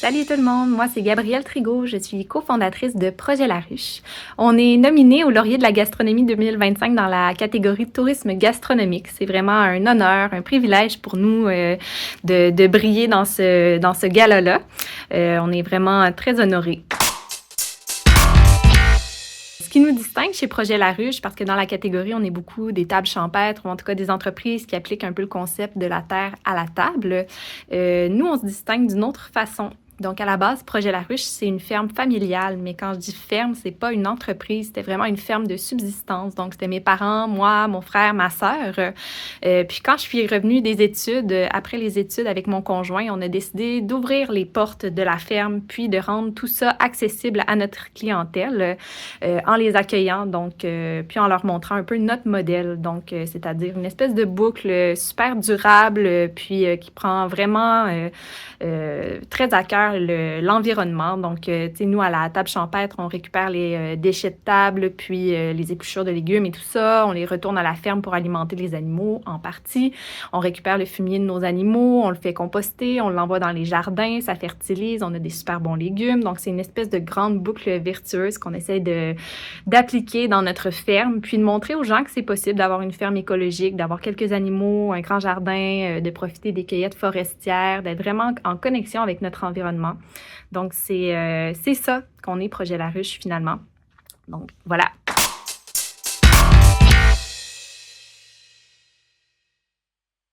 Salut tout le monde, moi c'est Gabrielle Trigault, je suis cofondatrice de Projet La Ruche. On est nominé au Laurier de la gastronomie 2025 dans la catégorie tourisme gastronomique. C'est vraiment un honneur, un privilège pour nous de briller dans ce gala-là. On est vraiment très honorés. Ce qui nous distingue chez Projet La Ruche, parce que dans la catégorie, on est beaucoup des tables champêtres, ou en tout cas des entreprises qui appliquent un peu le concept de la terre à la table, nous, on se distingue d'une autre façon. Donc, à la base, Projet La Ruche, c'est une ferme familiale. Mais quand je dis ferme, c'est pas une entreprise. C'était vraiment une ferme de subsistance. Donc, c'était mes parents, moi, mon frère, ma sœur. Puis, quand je suis revenue des études, après les études avec mon conjoint, on a décidé d'ouvrir les portes de la ferme, puis de rendre tout ça accessible à notre clientèle en les accueillant, donc, puis en leur montrant un peu notre modèle. Donc, c'est-à-dire une espèce de boucle super durable, puis qui prend vraiment très à cœur l'environnement. Donc, tu sais, nous, à la table champêtre, on récupère les déchets de table, puis les épluchures de légumes et tout ça. On les retourne à la ferme pour alimenter les animaux en partie. On récupère le fumier de nos animaux, on le fait composter, on l'envoie dans les jardins, ça fertilise, on a des super bons légumes. Donc, c'est une espèce de grande boucle vertueuse qu'on essaie d'appliquer dans notre ferme, puis de montrer aux gens que c'est possible d'avoir une ferme écologique, d'avoir quelques animaux, un grand jardin, de profiter des cueillettes forestières, d'être vraiment en connexion avec notre environnement. Donc, c'est ça qu'on est Projet La Ruche finalement. Donc, voilà.